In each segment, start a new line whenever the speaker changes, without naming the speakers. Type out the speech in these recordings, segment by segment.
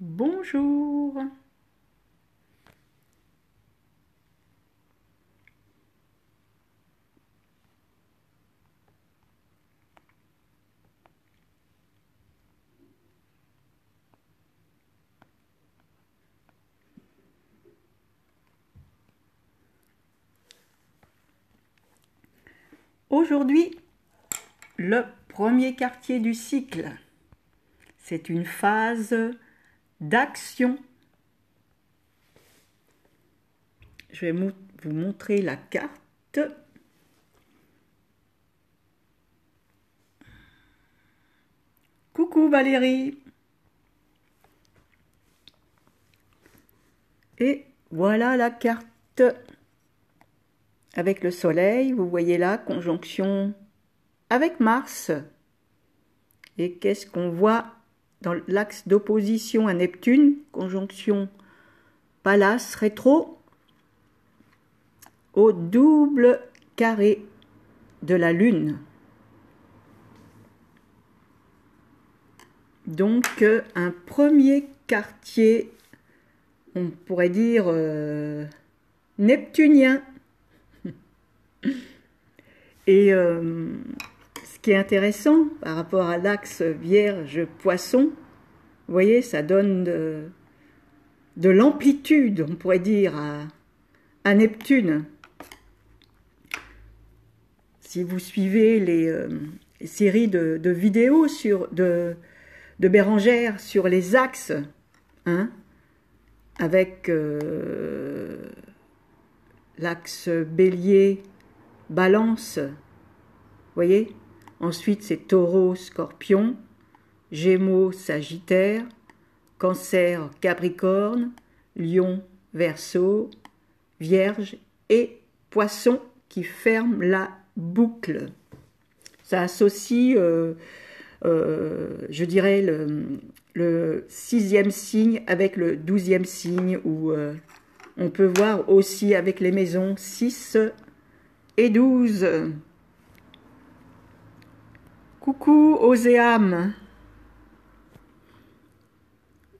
Bonjour. Aujourd'hui, le premier quartier du cycle. C'est une phase d'action. Je vais vous montrer la carte. Coucou Valérie. Et voilà la carte. Avec le soleil, vous voyez là, conjonction avec Mars. Et qu'est-ce qu'on voit dans l'axe d'opposition à Neptune? Conjonction Pallas rétro au double carré de la Lune. Donc un premier quartier, on pourrait dire neptunien. Et ce qui est intéressant par rapport à l'axe Vierge-Poisson, vous voyez, ça donne de l'amplitude, on pourrait dire, à Neptune. Si vous suivez les séries de vidéos de Bérengère sur les axes, hein, avec l'axe Bélier-Balance, vous voyez. Ensuite, c'est Taureau, Scorpion, Gémeaux, Sagittaire, Cancer, Capricorne, Lion, Verseau, Vierge et Poisson qui ferment la boucle. Ça associe, je dirais, le 6e signe avec le 12e signe, où on peut voir aussi avec les maisons 6 et 12. Coucou Oséam.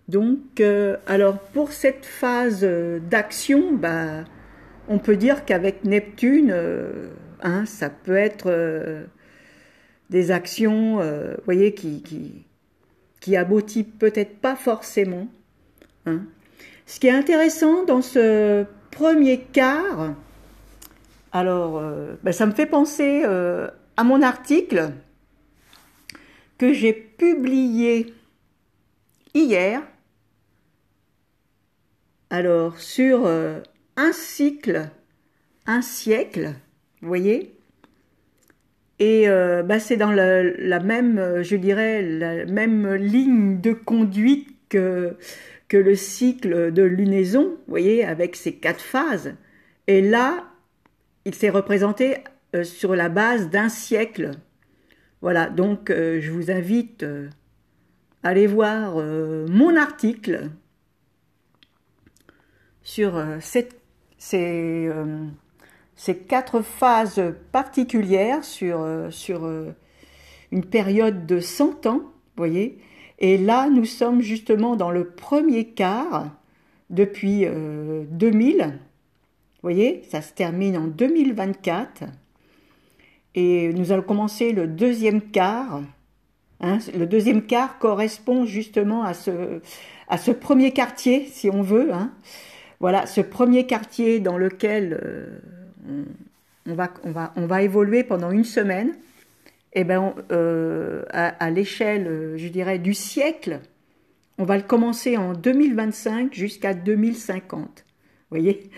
Donc, alors pour cette phase d'action, bah, on peut dire qu'avec Neptune, hein, ça peut être des actions, vous voyez, qui aboutit peut-être pas forcément. Hein. Ce qui est intéressant dans ce premier quart, alors, ben, ça me fait penser à mon article que j'ai publié hier, alors sur un cycle, un siècle, vous voyez, et bah, c'est dans la même, je dirais, la même ligne de conduite que le cycle de lunaison, vous voyez, avec ses 4 phases. Et là, il s'est représenté sur la base d'un siècle. Voilà, donc je vous invite à aller voir mon article sur ces 4 phases particulières sur une période de 100 ans, vous voyez. Et là, nous sommes justement dans le premier quart depuis 2000. Vous voyez, ça se termine en 2024. Et nous allons commencer le deuxième quart. Hein. Le deuxième quart correspond justement à ce premier quartier, si on veut. Hein. Voilà, ce premier quartier dans lequel on va évoluer pendant une semaine. Et ben, à l'échelle, je dirais, du siècle, on va le commencer en 2025 jusqu'à 2050. Vous voyez?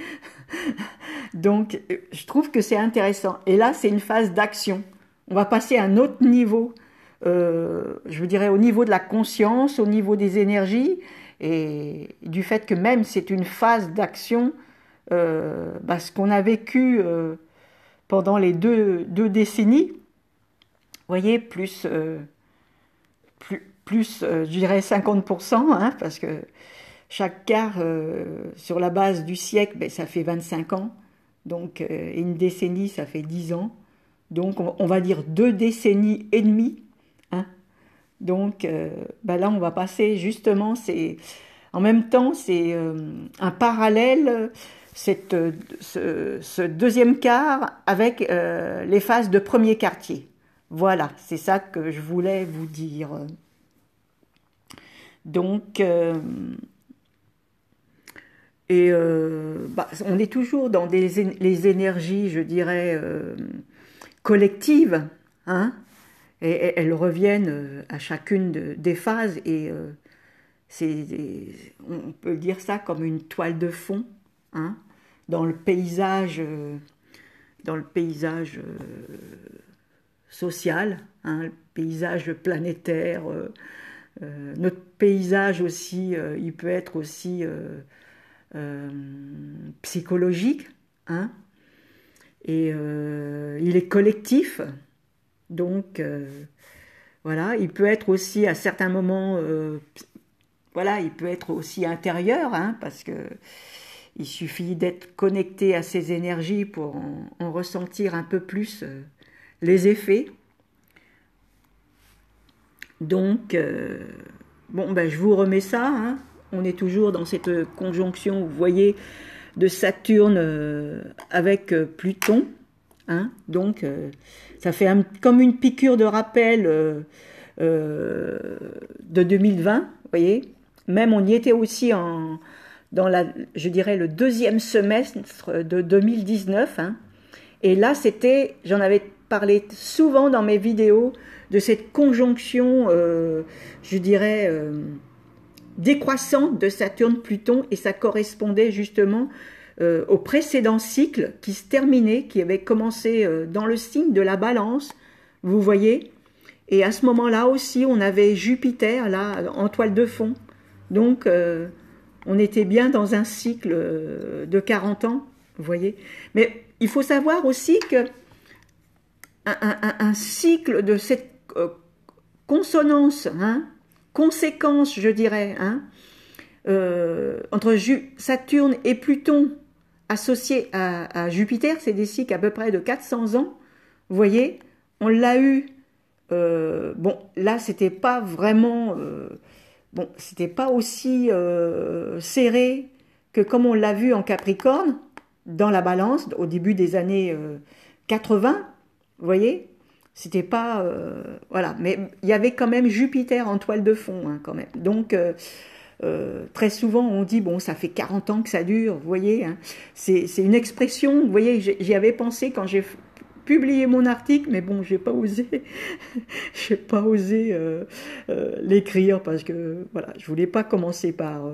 Donc, je trouve que c'est intéressant. Et là, c'est une phase d'action. On va passer à un autre niveau, je dirais au niveau de la conscience, au niveau des énergies, et du fait que même c'est une phase d'action, bah, ce qu'on a vécu pendant les deux décennies, vous voyez, plus, je dirais 50%, hein, parce que chaque quart sur la base du siècle, ben, ça fait 25 ans. Donc, une décennie, ça fait 10 ans. Donc, on va dire 2 décennies et demie. Hein. Donc, ben là, on va passer justement En même temps, c'est un parallèle, ce deuxième quart avec les phases de premier quartier. Voilà, c'est ça que je voulais vous dire. Donc, on est toujours dans les énergies, je dirais, collectives, hein, et elles reviennent à chacune des phases, et on peut dire ça comme une toile de fond, hein, dans le paysage, social, hein, le paysage planétaire. Notre paysage aussi, il peut être aussi psychologique, hein, et il est collectif, donc voilà, il peut être aussi à certains moments, voilà, il peut être aussi intérieur, hein, parce que il suffit d'être connecté à ces énergies pour en ressentir un peu plus les effets. Donc, bon, ben, je vous remets ça, hein. On est toujours dans cette conjonction, vous voyez, de Saturne avec Pluton, hein. Donc, ça fait comme une piqûre de rappel de 2020, vous voyez. Même on y était aussi dans je dirais, le deuxième semestre de 2019, hein. Et là, j'en avais parlé souvent dans mes vidéos, de cette conjonction, je dirais, décroissante de Saturne-Pluton, et ça correspondait justement au précédent cycle qui se terminait, qui avait commencé dans le signe de la Balance, vous voyez. Et à ce moment-là aussi, on avait Jupiter là en toile de fond. Donc, on était bien dans un cycle de 40 ans, vous voyez. Mais il faut savoir aussi que un cycle de cette consonance, hein, conséquence, je dirais, hein, entre Saturne et Pluton associés à Jupiter, c'est des cycles à peu près de 400 ans, vous voyez, on l'a eu, bon, là, c'était pas vraiment, bon, c'était pas aussi serré que comme on l'a vu en Capricorne, dans la Balance, au début des années 80, vous voyez, c'était pas, voilà, mais il y avait quand même Jupiter en toile de fond, hein, quand même. Donc, très souvent, on dit, bon, ça fait 40 ans que ça dure, vous voyez, hein. C'est une expression, vous voyez, j'y avais pensé quand j'ai publié mon article, mais bon, j'ai pas osé, j'ai pas osé l'écrire parce que, voilà, je voulais pas commencer par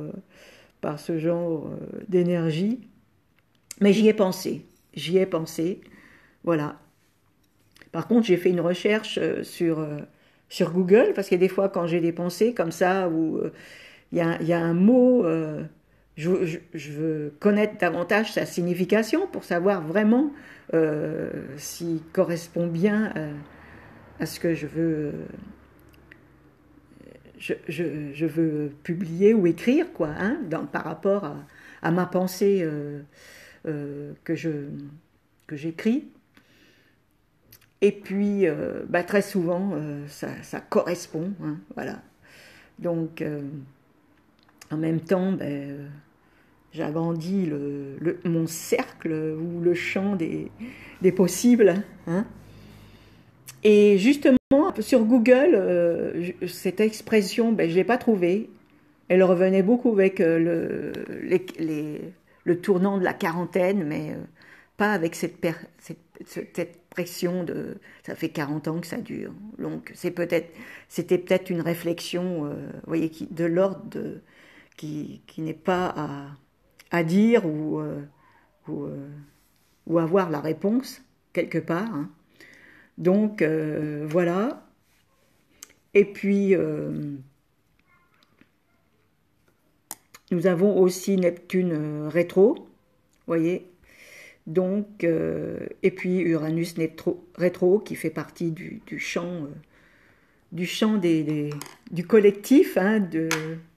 ce genre d'énergie, mais j'y ai pensé, voilà. Par contre, j'ai fait une recherche sur Google, parce que des fois, quand j'ai des pensées comme ça, où il y a un mot, je veux connaître davantage sa signification pour savoir vraiment s'il correspond bien à ce que je veux publier ou écrire, quoi, hein, par rapport à ma pensée que j'écris. Et puis, bah, très souvent, ça correspond, hein, voilà. Donc, en même temps, ben, j'agrandis mon cercle ou le champ des possibles, hein. Et justement, sur Google, cette expression, ben, je ne l'ai pas trouvée. Elle revenait beaucoup avec le tournant de la quarantaine, mais pas avec cette pression de ça fait 40 ans que ça dure. Donc c'était peut-être une réflexion, vous voyez, de l'ordre qui n'est pas à dire ou avoir la réponse quelque part, hein. Donc voilà. Et puis nous avons aussi Neptune rétro, vous voyez. Donc, et puis Uranus rétro qui fait partie du champ du collectif, hein,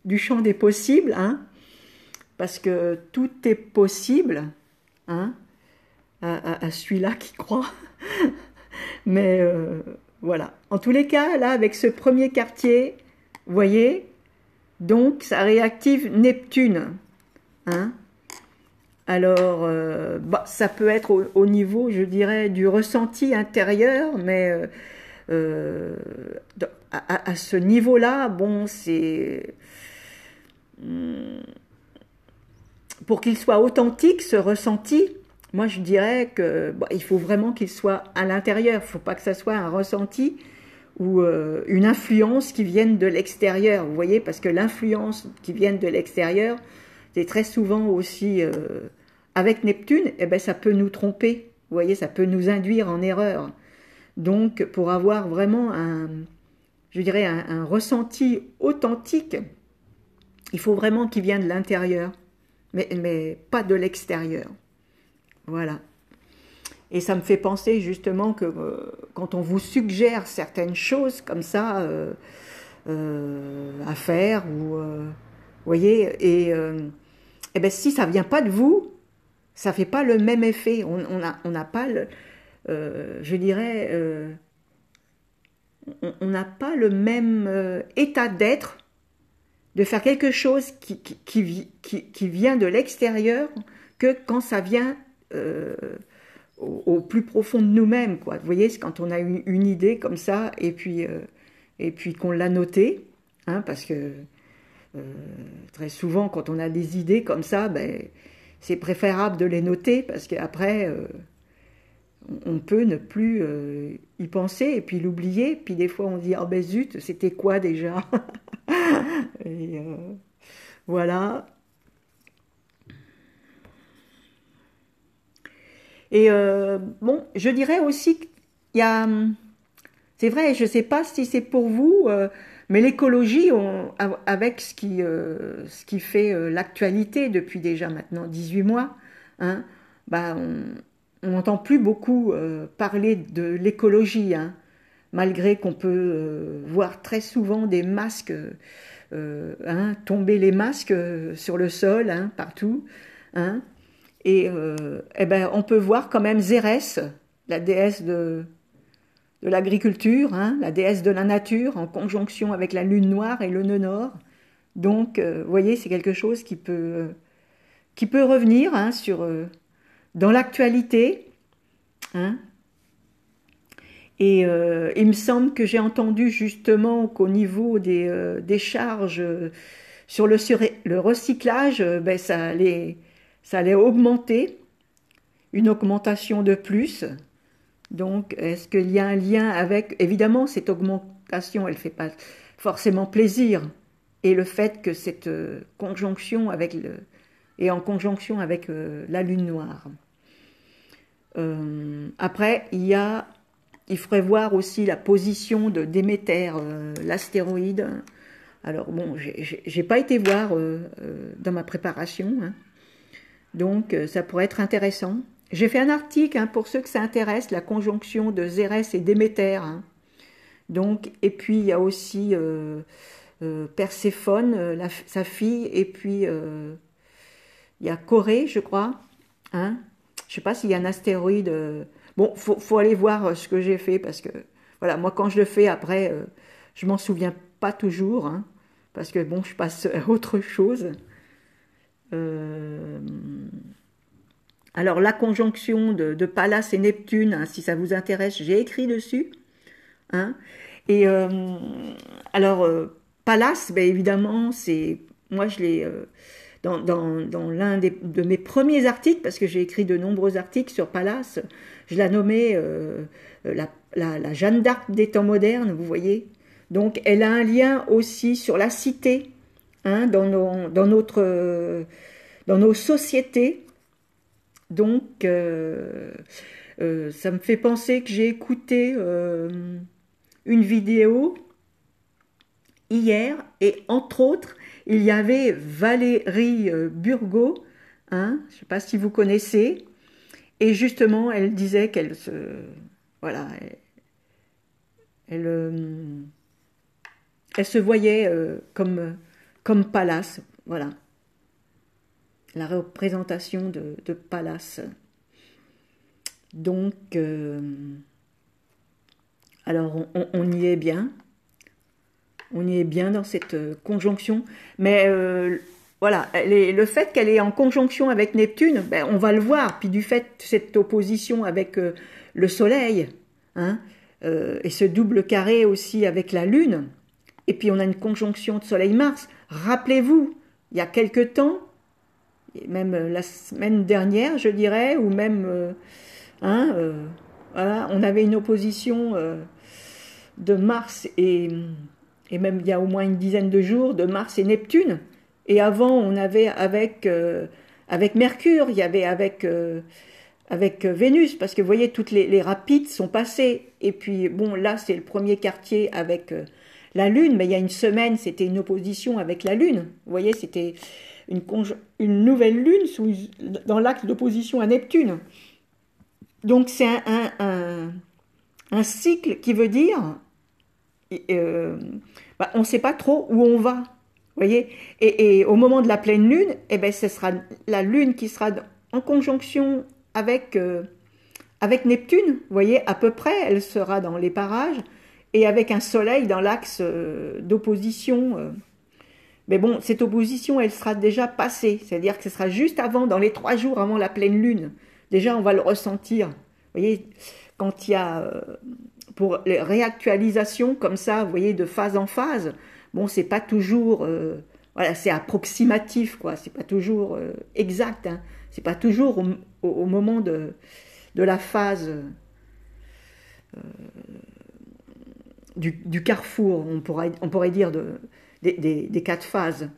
du champ des possibles, hein, parce que tout est possible, hein, à celui-là qui croit. Mais voilà. En tous les cas, là, avec ce premier quartier, vous voyez, Donc, ça réactive Neptune. Hein. Alors, bah, ça peut être au niveau, je dirais, du ressenti intérieur, mais euh, à ce niveau-là, bon, c'est... Pour qu'il soit authentique, ce ressenti, moi je dirais que bah, il faut vraiment qu'il soit à l'intérieur. Il ne faut pas que ça soit un ressenti ou une influence qui vienne de l'extérieur. Vous voyez, parce que l'influence qui vient de l'extérieur, c'est très souvent aussi avec Neptune, eh ben, ça peut nous tromper. Vous voyez, ça peut nous induire en erreur. Donc, pour avoir vraiment je dirais, un ressenti authentique, il faut vraiment qu'il vienne de l'intérieur, mais pas de l'extérieur. Voilà. Et ça me fait penser justement que quand on vous suggère certaines choses comme ça à faire, ou voyez, et ben si ça vient pas de vous, ça fait pas le même effet. On n'a pas le, je dirais, on n'a pas le même état d'être de faire quelque chose qui vient de l'extérieur que quand ça vient au plus profond de nous-mêmes, quoi. Vous voyez, c'est quand on a une idée comme ça et puis qu'on l'a notée, hein, parce que très souvent, quand on a des idées comme ça, ben, c'est préférable de les noter parce qu'après, on peut ne plus y penser et puis l'oublier. Puis des fois, on dit ah ben zut, c'était quoi déjà? Et voilà. Et bon, je dirais aussi qu'il y a, c'est vrai, je ne sais pas si c'est pour vous, mais l'écologie, avec ce qui fait l'actualité depuis déjà maintenant 18 mois, hein, bah, on n'entend plus beaucoup parler de l'écologie, hein, malgré qu'on peut voir très souvent des masques, hein, tomber les masques sur le sol, hein, partout, hein, et eh ben, on peut voir quand même Zérès, la déesse de l'agriculture, hein, la déesse de la nature, en conjonction avec la lune noire et le nœud nord. Donc, vous voyez, c'est quelque chose qui peut revenir hein, dans l'actualité. Hein. Et il me semble que j'ai entendu justement qu'au niveau des charges sur le recyclage, ben, ça allait augmenter, une augmentation de plus. Donc, est-ce qu'il y a un lien avec... Évidemment, cette augmentation, elle ne fait pas forcément plaisir. Et le fait que cette conjonction avec est en conjonction avec la lune noire. Après, il faudrait voir aussi la position de Déméter, l'astéroïde. Alors bon, j'ai pas été voir dans ma préparation, hein. Donc ça pourrait être intéressant. J'ai fait un article hein, pour ceux que ça intéresse, la conjonction de Zérès et Déméter. Hein. Donc, et puis il y a aussi Perséphone, sa fille, et puis il y a Corée, je crois. Hein. Je ne sais pas s'il y a un astéroïde. Bon, faut aller voir ce que j'ai fait parce que voilà, moi quand je le fais après, je m'en souviens pas toujours, hein, parce que bon, je passe à autre chose. Euh, Alors la conjonction de Pallas et Neptune, hein, si ça vous intéresse, j'ai écrit dessus. Hein. Et alors Pallas, ben, évidemment, c'est moi je l'ai dans l'un de mes premiers articles, parce que j'ai écrit de nombreux articles sur Pallas, je la nommais la Jeanne d'Arc des temps modernes, vous voyez. Donc elle a un lien aussi sur la cité, hein, dans nos sociétés. Donc, ça me fait penser que j'ai écouté une vidéo hier et entre autres, il y avait Valérie Burgot, hein, je ne sais pas si vous connaissez, et justement, elle disait qu'elle se, voilà, elle, elle se voyait comme Pallas, voilà, la représentation de Pallas. Donc, alors on y est bien. On est bien dans cette conjonction. Mais voilà, le fait qu'elle est en conjonction avec Neptune, ben, on va le voir. Puis du fait de cette opposition avec le Soleil, hein, et ce double carré aussi avec la Lune, et puis on a une conjonction de Soleil-Mars. Rappelez-vous, il y a quelque temps, même la semaine dernière, je dirais, ou même, hein, voilà, on avait une opposition de Mars et même il y a au moins une dizaine de jours, de Mars et Neptune. Et avant, on avait avec Mercure, il y avait avec Vénus, parce que vous voyez, toutes les rapides sont passées. Et puis, bon, là, c'est le premier quartier avec la Lune, mais il y a une semaine, c'était une opposition avec la Lune. Vous voyez, c'était une nouvelle Lune dans l'axe d'opposition à Neptune. Donc, c'est un cycle qui veut dire, bah, on ne sait pas trop où on va. Voyez, et au moment de la pleine lune, eh ben, ce sera la lune qui sera en conjonction avec Neptune. Vous voyez, à peu près, elle sera dans les parages et avec un soleil dans l'axe d'opposition. Mais bon, cette opposition, elle sera déjà passée. C'est-à-dire que ce sera juste avant, dans les 3 jours avant la pleine lune. Déjà, on va le ressentir. Vous voyez, quand il y a, pour les réactualisations comme ça, vous voyez, de phase en phase, bon, c'est pas toujours, voilà, c'est approximatif, quoi. C'est pas toujours exact, hein. C'est pas toujours au moment de la phase du carrefour, on pourrait dire des 4 phases,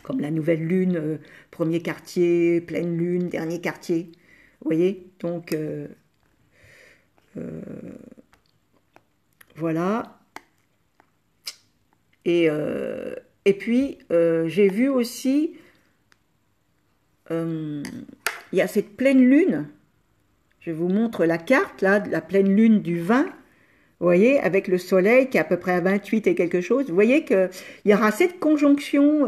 comme la nouvelle lune, premier quartier, pleine lune, dernier quartier. Vous voyez, donc voilà. Et puis, j'ai vu aussi, il y a cette pleine lune, je vous montre la carte, là, de la pleine lune du 20, vous voyez, avec le soleil qui est à peu près à 28 et quelque chose, vous voyez qu'il y aura cette conjonction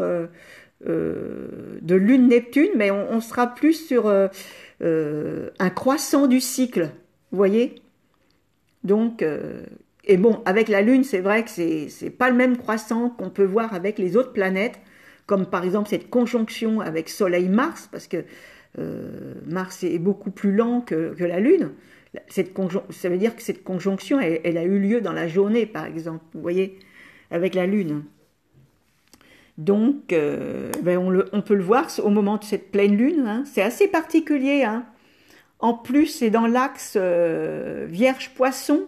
de lune-Neptune, mais on sera plus sur un croissant du cycle, vous voyez. Donc, et bon, avec la Lune, c'est vrai que c'est pas le même croissant qu'on peut voir avec les autres planètes, comme par exemple cette conjonction avec Soleil-Mars, parce que Mars est beaucoup plus lent que la Lune. Ça veut dire que cette conjonction, elle a eu lieu dans la journée, par exemple, vous voyez, avec la Lune. Donc, ben on peut le voir au moment de cette pleine Lune, hein. C'est assez particulier, hein. En plus, c'est dans l'axe Vierge-Poisson,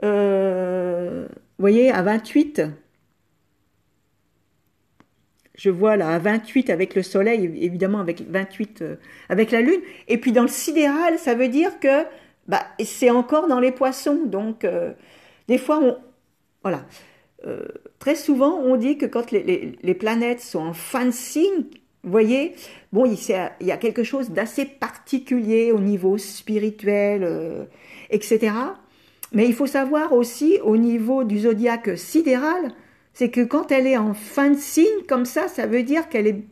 vous voyez, à 28. Je vois là, à 28 avec le soleil, évidemment avec 28 avec la lune. Et puis dans le sidéral, ça veut dire que bah, c'est encore dans les poissons. Donc, des fois, voilà. Très souvent, on dit que quand les planètes sont en fin de signe, vous voyez, bon, il y a quelque chose d'assez particulier au niveau spirituel, etc. Mais il faut savoir aussi, au niveau du zodiaque sidéral, c'est que quand elle est en fin de signe, comme ça veut dire qu'elle est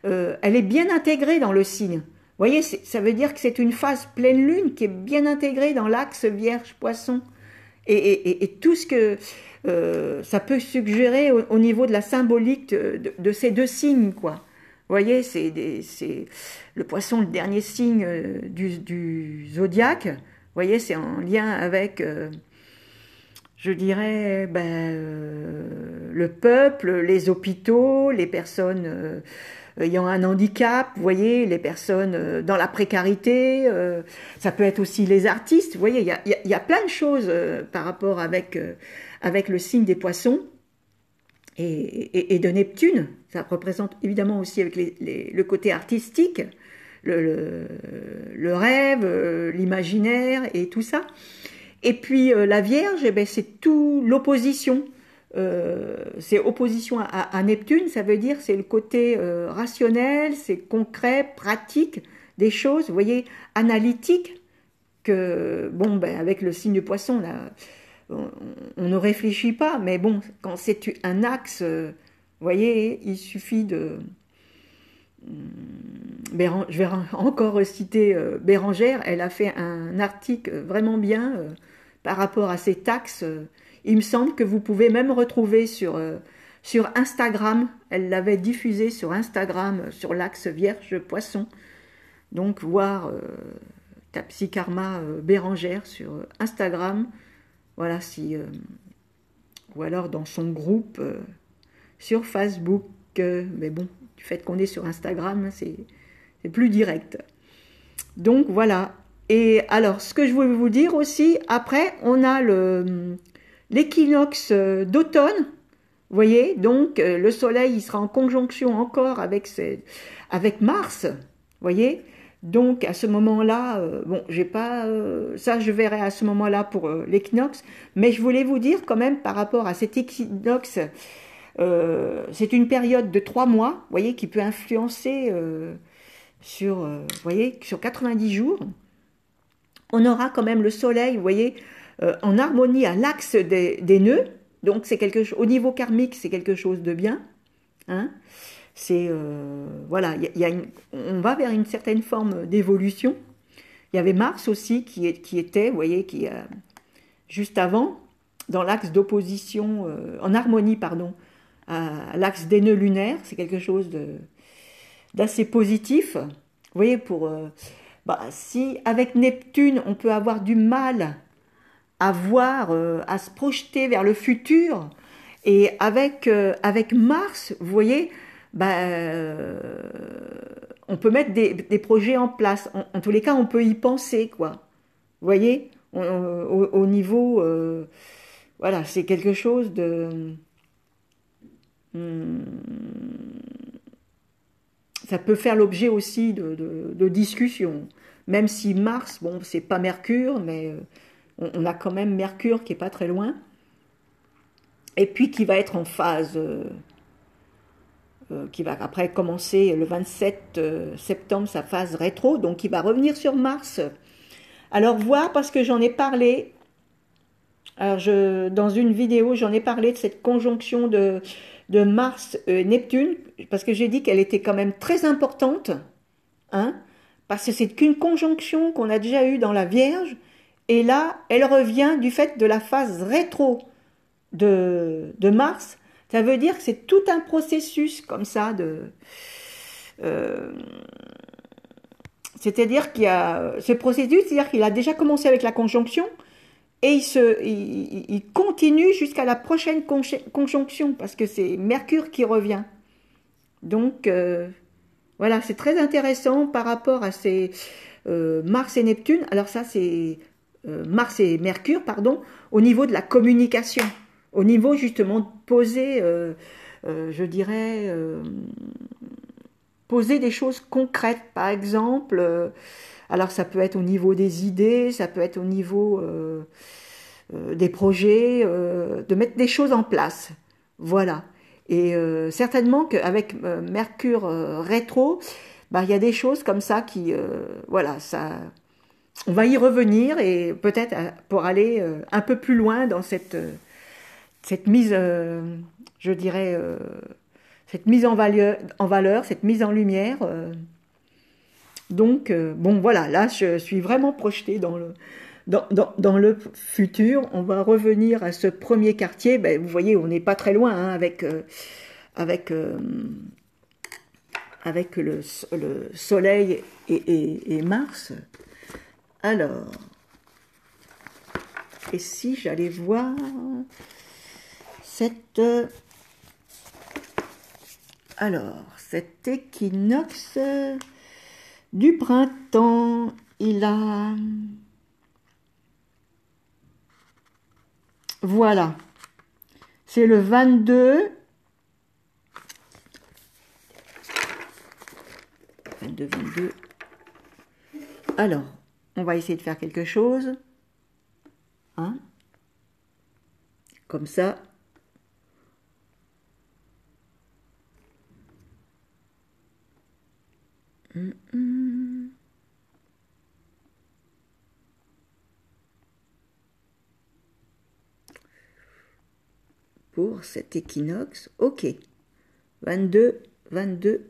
elle est bien intégrée dans le signe. Vous voyez, ça veut dire que c'est une phase pleine lune qui est bien intégrée dans l'axe Vierge-Poisson. Et tout ce que ça peut suggérer au niveau de la symbolique de ces deux signes, quoi. Vous voyez, c'est le poisson, le dernier signe du zodiaque. Vous voyez, c'est en lien avec, je dirais, le peuple, les hôpitaux, les personnes ayant un handicap, vous voyez, les personnes dans la précarité, ça peut être aussi les artistes, vous voyez, il y a plein de choses par rapport avec le signe des poissons et de Neptune. Ça représente évidemment aussi avec le côté artistique, le rêve, l'imaginaire et tout ça. Et puis la Vierge, eh ben, c'est tout l'opposition. C'est opposition à Neptune, ça veut dire c'est le côté rationnel, c'est concret, pratique des choses, vous voyez, analytique, que, bon, ben, avec le signe du poisson, là, on ne réfléchit pas, mais bon, quand c'est un axe, vous voyez, il suffit de... Je vais encore citer Bérangère, elle a fait un article vraiment bien par rapport à cet axe. Il me semble que vous pouvez même retrouver sur Instagram. Elle l'avait diffusé sur Instagram, sur l'axe Vierge-Poisson. Donc, voir ta Psykarma Bérangère sur Instagram. Voilà, si, ou alors dans son groupe sur Facebook. Mais bon, du fait qu'on est sur Instagram, c'est plus direct. Donc voilà. Et alors, ce que je voulais vous dire aussi, après, on a l'équinoxe d'automne. Vous voyez, donc le soleil, il sera en conjonction encore avec Mars. Vous voyez, donc à ce moment-là, bon, j'ai pas ça, je verrai à ce moment-là pour l'équinoxe, mais je voulais vous dire quand même par rapport à cet équinoxe, c'est une période de 3 mois, vous voyez, qui peut influencer vous voyez, sur 90 jours. On aura quand même le soleil, vous voyez, en harmonie à l'axe des nœuds. Donc c'est quelque chose, au niveau karmique, c'est quelque chose de bien. Hein. C'est voilà, on va vers une certaine forme d'évolution. Il y avait Mars aussi qui était, vous voyez, juste avant, dans l'axe d'opposition, en harmonie, pardon, à l'axe des nœuds lunaires. C'est quelque chose d'assez positif. Vous voyez, si avec Neptune, on peut avoir du mal à voir, à se projeter vers le futur, et avec Mars, vous voyez, on peut mettre des projets en place. En tous les cas, on peut y penser, quoi. Vous voyez, au niveau, voilà, c'est quelque chose de... ça peut faire l'objet aussi de discussions. Même si Mars, bon, c'est pas Mercure, mais on a quand même Mercure qui est pas très loin. Et puis qui va être en phase, qui va après commencer le 27 septembre, sa phase rétro, donc il va revenir sur Mars. Alors voir, parce que j'en ai parlé, alors dans une vidéo, j'en ai parlé de cette conjonction de Mars et Neptune, parce que j'ai dit qu'elle était quand même très importante, hein, parce que c'est qu'une conjonction qu'on a déjà eue dans la Vierge, et là, elle revient du fait de la phase rétro de Mars. Ça veut dire que c'est tout un processus comme ça euh, c'est-à-dire qu'il y a ce processus, c'est-à-dire qu'il a déjà commencé avec la conjonction et il continue jusqu'à la prochaine conjonction parce que c'est Mercure qui revient. Donc voilà, c'est très intéressant par rapport à ces Mars et Neptune. Alors ça, c'est Mars et Mercure, pardon, au niveau de la communication, au niveau justement de poser, je dirais, poser des choses concrètes. Par exemple, alors ça peut être au niveau des idées, ça peut être au niveau des projets, de mettre des choses en place. Voilà. Et certainement qu'avec Mercure rétro, il y a des choses comme ça qui, voilà, ça, on va y revenir et peut-être pour aller un peu plus loin dans cette mise, je dirais, cette mise en valeur, cette mise en lumière. Donc, bon, voilà, là, je suis vraiment projetée dans le futur. On va revenir à ce premier quartier. Ben, vous voyez, on n'est pas très loin hein, avec, avec le Soleil et Mars. Alors, et si j'allais voir cet équinoxe du printemps, il a... Voilà, c'est le 22, 22. Alors, on va essayer de faire quelque chose. Hein, comme ça. Pour cet équinoxe, ok. 22, 22.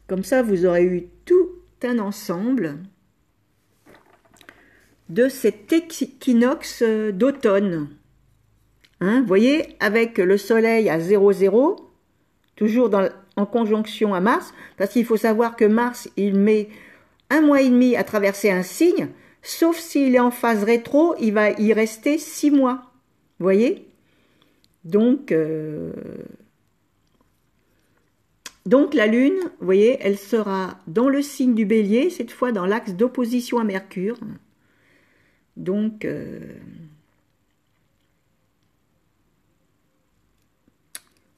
Comme ça, vous aurez eu tout un ensemble de cet équinoxe d'automne. Hein, vous voyez, avec le soleil à 0,0, toujours en conjonction à Mars, parce qu'il faut savoir que Mars, il met 1 mois et demi à traverser un signe, sauf s'il est en phase rétro, il va y rester 6 mois. Vous voyez? Donc la Lune, vous voyez, elle sera dans le signe du Bélier, cette fois dans l'axe d'opposition à Mercure. Donc,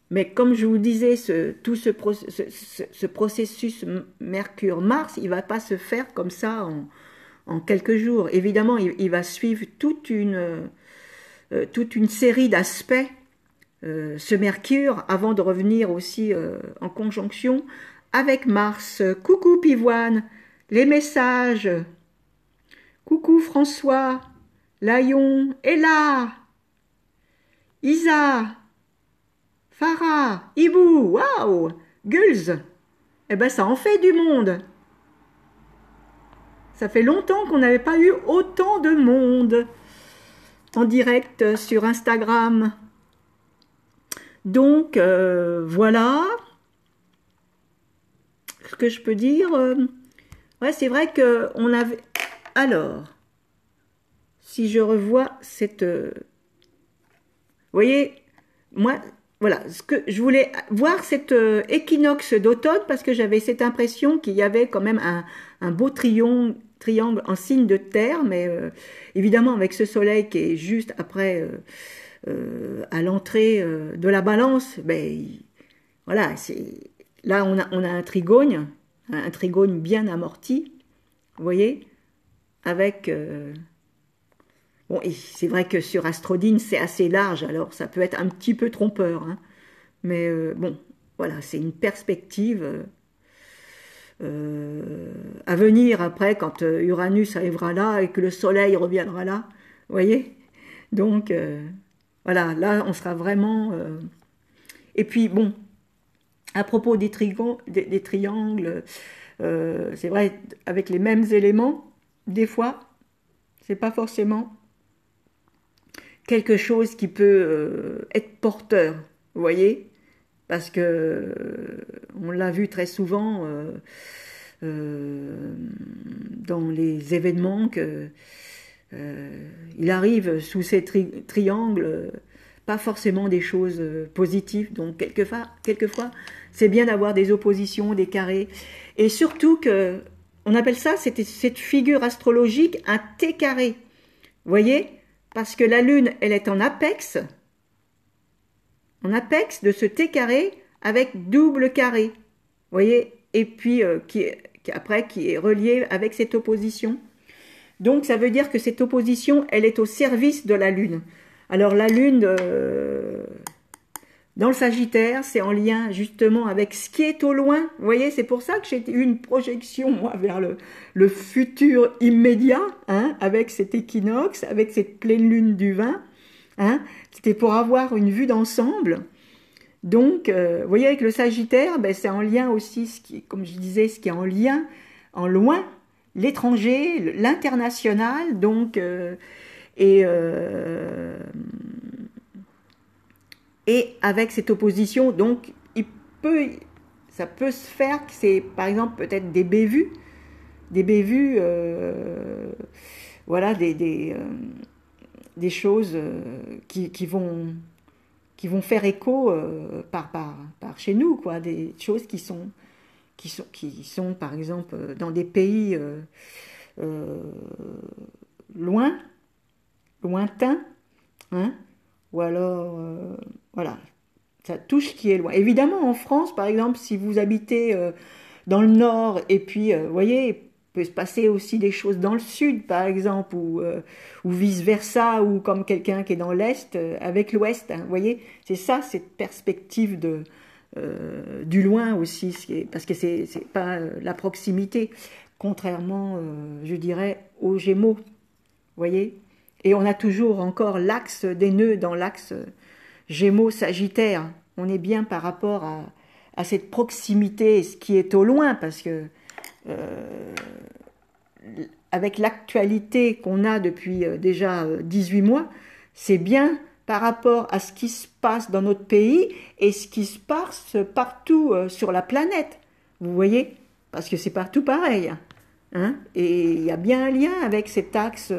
mais comme je vous disais, tout ce processus Mercure-Mars, il ne va pas se faire comme ça en quelques jours. Évidemment, il va suivre toute une série d'aspects, ce Mercure, avant de revenir aussi en conjonction avec Mars. Coucou Pivoine, les messages. Coucou François, Layon, Ella, Isa, Farah, Ibou, waouh, Gulz. Eh ben ça en fait du monde. Ça fait longtemps qu'on n'avait pas eu autant de monde en direct sur Instagram. Donc voilà ce que je peux dire. Ouais, c'est vrai qu'on avait... Alors, si je revois cette... vous voyez, moi, voilà, ce que je voulais voir cet équinoxe d'automne parce que j'avais cette impression qu'il y avait quand même un beau triangle en signe de terre, mais évidemment avec ce soleil qui est juste après à l'entrée de la balance, ben, voilà, là on a un trigone bien amorti, vous voyez, avec... bon, c'est vrai que sur Astrodine, c'est assez large, alors ça peut être un petit peu trompeur, hein. Mais bon, voilà, c'est une perspective à venir après, quand Uranus arrivera là et que le Soleil reviendra là, vous voyez. Donc, voilà, là, on sera vraiment... Et puis, bon, à propos des triangles, c'est vrai, avec les mêmes éléments, des fois, c'est pas forcément quelque chose qui peut être porteur, vous voyez, parce que on l'a vu très souvent dans les événements que il arrive sous ces triangles pas forcément des choses positives. Donc quelquefois c'est bien d'avoir des oppositions, des carrés, et surtout que on appelle ça cette figure astrologique un T carré, vous voyez, parce que la Lune, elle est en apex de ce T carré avec double carré, vous voyez, et puis qui est relié avec cette opposition. Donc ça veut dire que cette opposition, elle est au service de la Lune. Alors la Lune, dans le Sagittaire, c'est en lien justement avec ce qui est au loin. Vous voyez, c'est pour ça que j'ai eu une projection, moi, vers le futur immédiat, hein, avec cet équinoxe, avec cette pleine lune du 20. Hein, c'était pour avoir une vue d'ensemble. Donc, vous voyez, avec le Sagittaire, ben, c'est en lien aussi, comme je disais, ce qui est en lien, en loin, l'étranger, l'international, donc, et avec cette opposition, donc, ça peut se faire que c'est, par exemple, peut-être des bévues, voilà, des choses qui vont faire écho par chez nous, quoi, des choses qui sont par exemple dans des pays lointains, hein, ou alors voilà, ça touche ce qui est loin. Évidemment, en France, par exemple, si vous habitez dans le nord et puis, vous voyez, il peut se passer aussi des choses dans le sud, par exemple, ou vice-versa, ou comme quelqu'un qui est dans l'est avec l'ouest, hein, vous voyez, c'est ça, cette perspective du loin aussi, parce que c'est pas la proximité, contrairement, je dirais, aux Gémeaux, vous voyez. Et on a toujours encore l'axe des nœuds dans l'axe Gémeaux-Sagittaire. On est bien par rapport à cette proximité, ce qui est au loin, parce que euh, avec l'actualité qu'on a depuis déjà 18 mois, c'est bien par rapport à ce qui se passe dans notre pays et ce qui se passe partout sur la planète. Vous voyez? Parce que c'est partout pareil. Hein, et il y a bien un lien avec cet axe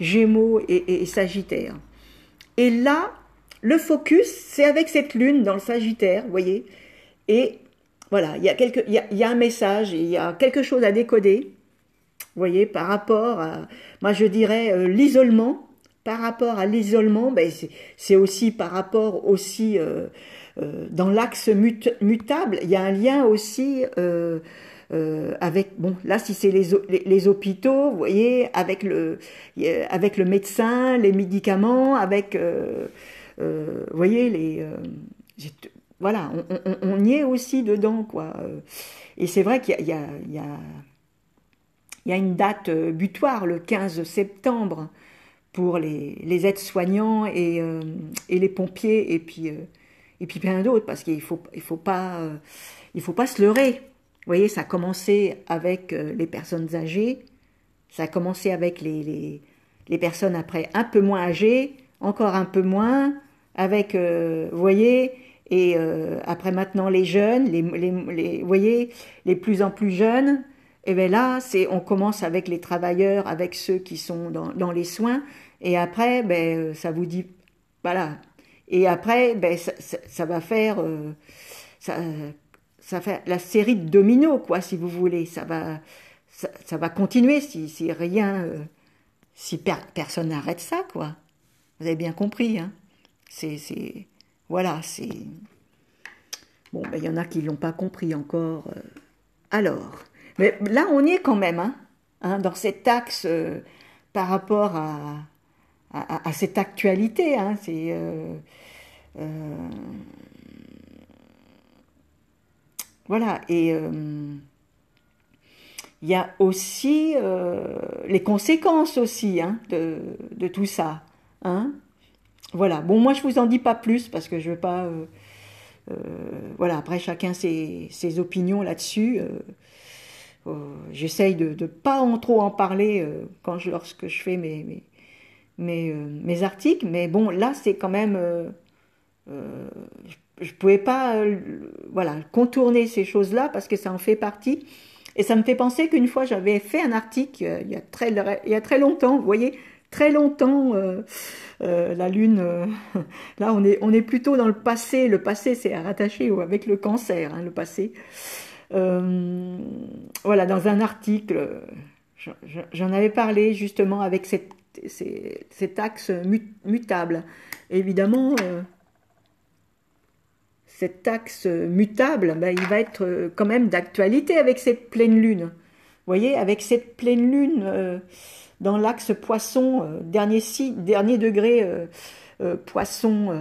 Gémeaux et Sagittaire. Et là, le focus, c'est avec cette lune dans le Sagittaire, vous voyez. Et voilà, il y a un message, il y a quelque chose à décoder, vous voyez, par rapport à, moi je dirais, l'isolement. Par rapport à l'isolement, ben c'est aussi par rapport aussi dans l'axe mutable, il y a un lien aussi avec, bon, là si c'est les hôpitaux, vous voyez, avec le médecin, les médicaments, avec, vous voyez, voilà, on y est aussi dedans, quoi. Et c'est vrai il y a une date butoir, le 15 septembre, pour les aides-soignants et les pompiers, et puis plein d'autres, parce il faut pas se leurrer. Vous voyez, ça a commencé avec les personnes âgées, ça a commencé avec les personnes après un peu moins âgées, encore un peu moins, avec, vous voyez, et après maintenant les jeunes, vous voyez, les plus en plus jeunes. Et bien là, on commence avec les travailleurs, avec ceux qui sont dans les soins, et après, ben, ça vous dit, voilà. Et après, ben, ça va faire, ça, ça fait la série de dominos, quoi, si vous voulez. Ça va continuer si rien, si personne n'arrête ça, quoi. Vous avez bien compris, hein. Voilà, c'est. Bon, ben, il y en a qui l'ont pas compris encore. Alors, mais là, on y est quand même, hein, dans cet axe par rapport à cette actualité, hein. Euh, voilà, et il y a aussi les conséquences aussi, hein, de tout ça, hein. Voilà. Bon, moi, je vous en dis pas plus parce que je veux pas. Euh, voilà. Après, chacun ses opinions là-dessus. J'essaye de pas trop en parler lorsque je fais mes articles, mais bon, là, c'est quand même. Je pouvais pas, voilà, contourner ces choses-là parce que ça en fait partie. Et ça me fait penser qu'une fois, j'avais fait un article il y a très longtemps, vous voyez, très longtemps, la Lune, là on est plutôt dans le passé. Le passé, c'est à rattacher avec le cancer, hein, le passé. Euh, voilà, dans un article, j'en avais parlé justement avec cet axe mutable. Évidemment, cet axe mutable, ben, il va être quand même d'actualité avec cette pleine lune. Vous voyez, avec cette pleine lune dans l'axe poisson, dernier degré poisson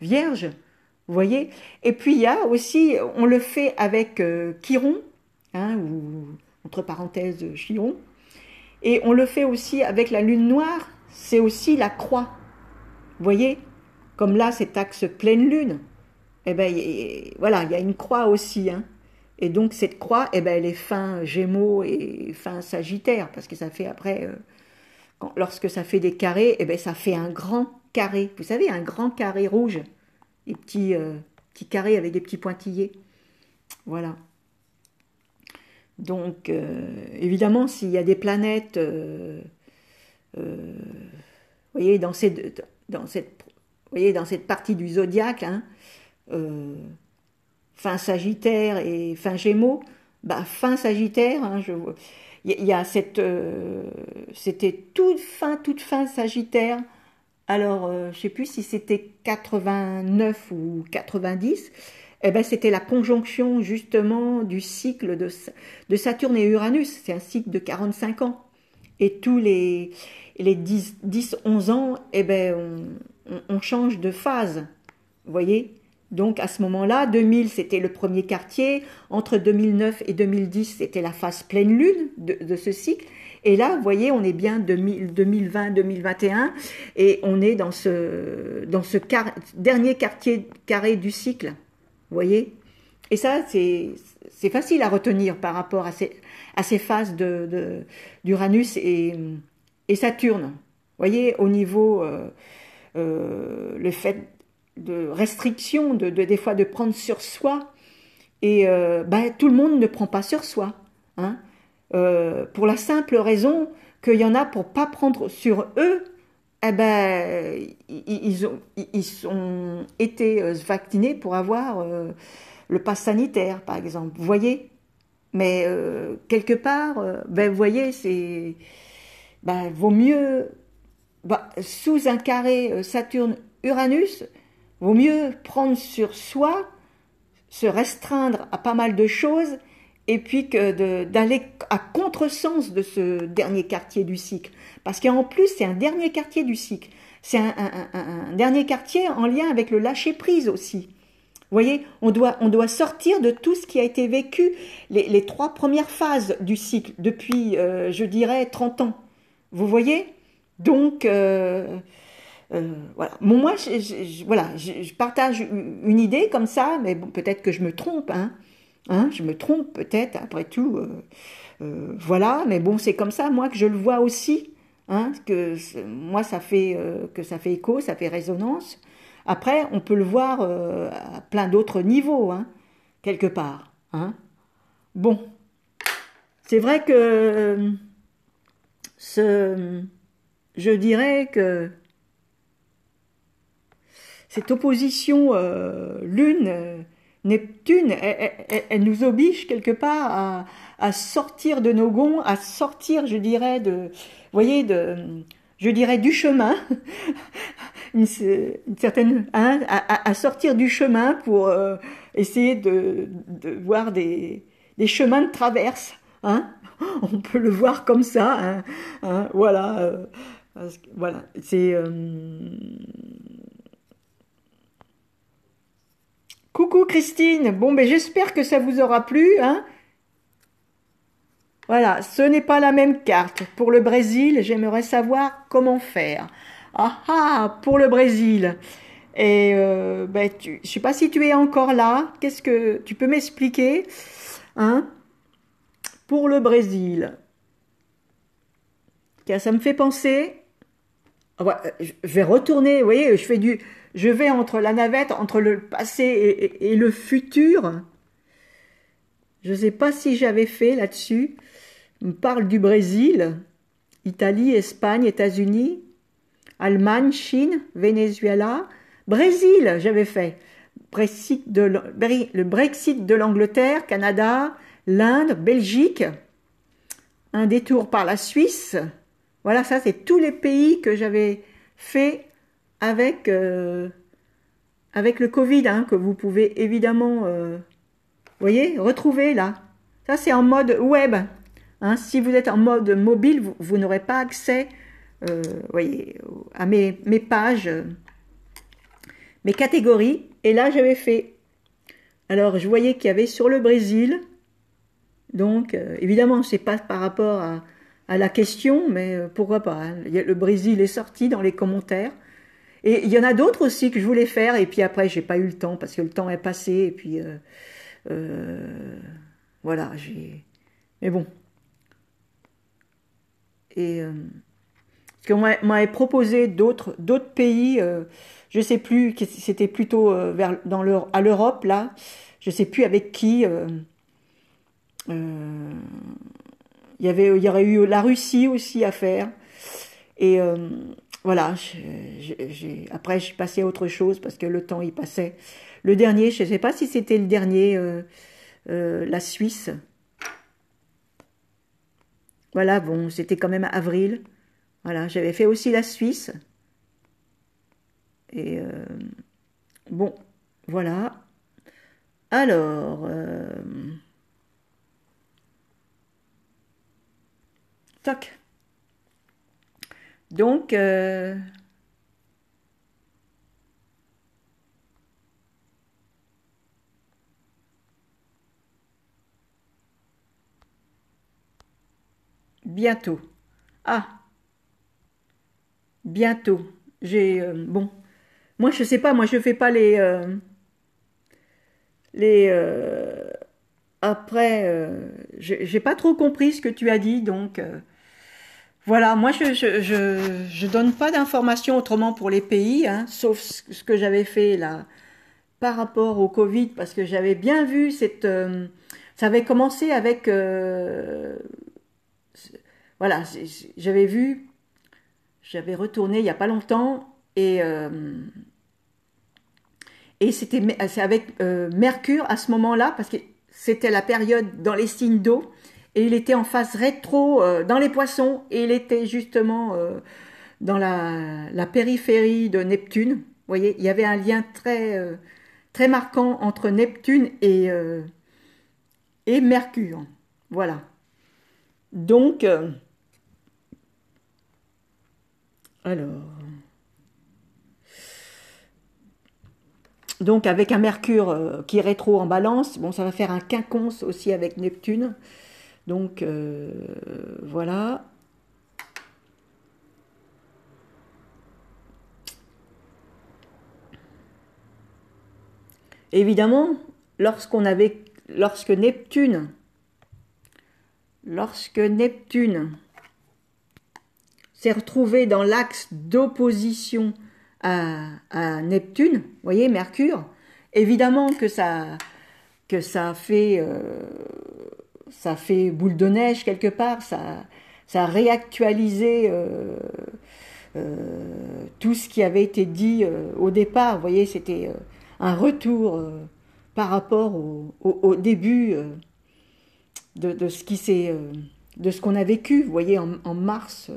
vierge, vous voyez. Et puis il y a aussi, on le fait avec Chiron, hein, ou entre parenthèses Chiron, et on le fait aussi avec la lune noire, c'est aussi la croix, vous voyez. Comme là, cet axe pleine lune, eh ben, voilà, il y a une croix aussi, hein. Et donc cette croix, eh ben, elle est fin Gémeaux et fin Sagittaire, parce que ça fait après, lorsque ça fait des carrés, eh ben, ça fait un grand carré. Vous savez, un grand carré rouge, des petits carrés avec des petits pointillés. Voilà. Donc, évidemment, s'il y a des planètes, vous voyez, dans cette partie du zodiaque, hein, fin Sagittaire et fin Gémeaux, bah, fin Sagittaire, hein, il y a c'était toute fin Sagittaire. Alors, je sais plus si c'était 89 ou 90. Eh ben, c'était la conjonction justement du cycle de Saturne et Uranus. C'est un cycle de 45 ans. Et tous les 10-11 ans, eh ben, on change de phase. Vous voyez? Donc à ce moment-là, 2000 c'était le premier quartier, entre 2009 et 2010 c'était la phase pleine lune de ce cycle, et là vous voyez on est bien 2020-2021 et on est dans ce dernier quartier carré du cycle, vous Vous voyez? Et ça, c'est facile à retenir par rapport à ces phases d'Uranus et Saturne. Vous voyez, au niveau, le fait de restriction, des fois de prendre sur soi, et ben, tout le monde ne prend pas sur soi. Hein. Pour la simple raison qu'il y en a pour pas prendre sur eux, eh ben, ils ont été vaccinés pour avoir le pass sanitaire, par exemple. Vous voyez? Mais quelque part, ben, vous voyez, c'est, ben, vaut mieux, ben, sous un carré Saturne-Uranus, vaut mieux prendre sur soi, se restreindre à pas mal de choses, et puis que d'aller à contresens de ce dernier quartier du cycle. Parce qu'en plus, c'est un dernier quartier du cycle. C'est un dernier quartier en lien avec le lâcher-prise aussi. Vous voyez, on doit sortir de tout ce qui a été vécu les 3 premières phases du cycle depuis, je dirais, 30 ans. Vous voyez? Donc, voilà. Bon, moi, voilà, je partage une idée comme ça, mais bon, peut-être que je me trompe, hein. Hein, je me trompe peut-être, après tout. Voilà, mais bon, c'est comme ça, moi, que je le vois aussi. Hein, moi, que ça fait écho, ça fait résonance. Après, on peut le voir à plein d'autres niveaux, hein, quelque part. Hein. Bon, c'est vrai que ce, je dirais que cette opposition Lune-Neptune, elle nous oblige quelque part à sortir de nos gonds, à sortir, je dirais, voyez, je dirais du chemin, une certaine, hein, à sortir du chemin pour essayer de voir des chemins de traverse. Hein. On peut le voir comme ça. Hein, hein, voilà. Voilà. C'est. Coucou Christine. Bon, ben j'espère que ça vous aura plu. Hein. Voilà. Ce n'est pas la même carte. Pour le Brésil, j'aimerais savoir comment faire. Ah ah, pour le Brésil. Et ben, je sais pas si tu es encore là. Qu'est-ce que tu peux m'expliquer, hein, pour le Brésil? Car ça me fait penser. Ah ouais, je vais retourner. Vous voyez, je vais entre la navette, entre le passé et le futur. Je ne sais pas si j'avais fait là-dessus. On me parle du Brésil, Italie, Espagne, États-Unis, Allemagne, Chine, Venezuela, Brésil, j'avais fait. Le Brexit de l'Angleterre, Canada, l'Inde, Belgique, un détour par la Suisse. Voilà, ça c'est tous les pays que j'avais fait avec, avec le Covid, hein, que vous pouvez évidemment, voyez, retrouver là. Ça c'est en mode web. Hein. Si vous êtes en mode mobile, vous n'aurez pas accès, voyez, à mes pages, mes catégories. Et là, j'avais fait. Alors, je voyais qu'il y avait sur le Brésil. Donc, évidemment, c'est pas par rapport à la question, mais pourquoi pas. Hein. Le Brésil est sorti dans les commentaires. Et il y en a d'autres aussi que je voulais faire. Et puis après, j'ai pas eu le temps parce que le temps est passé. Et puis, voilà, Mais bon. Et parce qu'on m'avait proposé d'autres pays. Je sais plus, c'était plutôt à l'Europe là. Je sais plus avec qui. Euh, il y aurait eu la Russie aussi à faire. Et voilà. Après, je suis passée à autre chose parce que le temps y passait. Le dernier, je ne sais pas si c'était le dernier, la Suisse. Voilà, bon, c'était quand même avril. Voilà, j'avais fait aussi la Suisse. Et bon, voilà. Alors, tac. Donc, bientôt. Ah, bientôt. Bon, moi je sais pas, moi je fais pas les après, j'ai pas trop compris ce que tu as dit, donc voilà. Moi, je donne pas d'informations autrement pour les pays, hein, sauf ce que j'avais fait là par rapport au Covid, parce que j'avais bien vu cette, ça avait commencé avec, voilà, j'avais vu, j'avais retourné il y a pas longtemps et c'est avec Mercure à ce moment-là, parce que c'était la période dans les signes d'eau, et il était en phase rétro dans les poissons, et il était justement dans la périphérie de Neptune. Vous voyez, il y avait un lien très marquant entre Neptune et Mercure. Voilà. Donc, alors, donc avec un Mercure qui est rétro en balance, bon, ça va faire un quinconce aussi avec Neptune. Donc, voilà. Évidemment, lorsque Neptune, lorsque Neptune s'est retrouvé dans l'axe d'opposition à Neptune, vous voyez, Mercure, évidemment ça fait boule de neige quelque part, ça a réactualisé tout ce qui avait été dit au départ. Vous voyez, c'était un retour par rapport au début de ce qui de ce qu'on a vécu. Vous voyez, en mars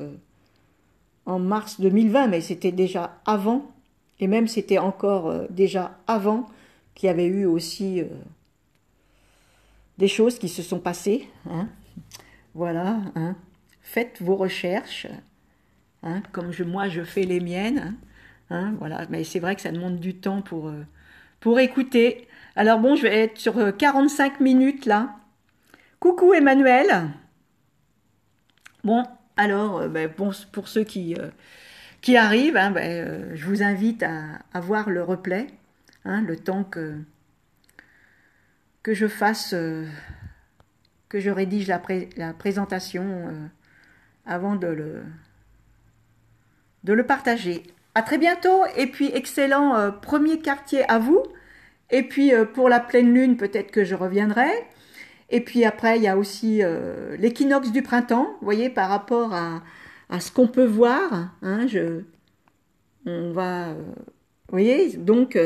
2020, mais c'était déjà avant, et même c'était encore déjà avant qu'il y avait eu aussi des choses qui se sont passées. Hein. Voilà, hein. Faites vos recherches, hein, comme moi je fais les miennes. Hein, voilà, mais c'est vrai que ça demande du temps pour écouter. Alors bon, je vais être sur 45 minutes là. Coucou Emmanuel. Bon, alors, ben, bon, pour ceux qui arrivent, hein, ben, je vous invite à voir le replay, hein, le temps que je fasse, que je rédige la présentation avant de le partager. À très bientôt et puis excellent premier quartier à vous. Et puis pour la pleine lune, peut-être que je reviendrai. Et puis après, il y a aussi l'équinoxe du printemps, vous voyez, par rapport à ce qu'on peut voir. Hein, on va, vous voyez, donc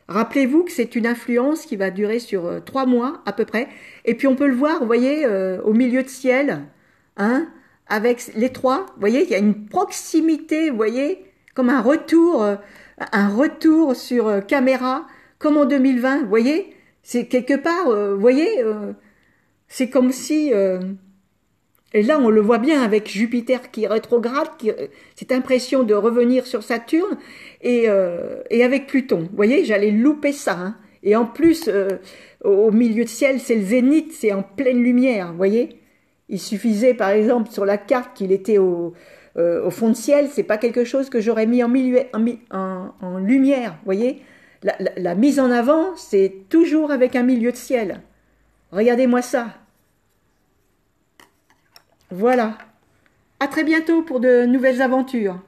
rappelez-vous que c'est une influence qui va durer sur 3 mois à peu près. Et puis on peut le voir, vous voyez, au milieu de ciel, hein, avec les trois. Vous voyez, il y a une proximité, vous voyez, comme un retour sur caméra, comme en 2020. Vous voyez, c'est quelque part, vous voyez. C'est comme si, et là on le voit bien avec Jupiter qui rétrograde, cette impression de revenir sur Saturne, et avec Pluton. Vous voyez, j'allais louper ça. Hein. Et en plus, au milieu de ciel, c'est le zénith, c'est en pleine lumière. Vous voyez, il suffisait par exemple sur la carte qu'il était au fond de ciel, c'est pas quelque chose que j'aurais mis en lumière. Vous voyez, la mise en avant, c'est toujours avec un milieu de ciel. Regardez-moi ça. Voilà. À très bientôt pour de nouvelles aventures.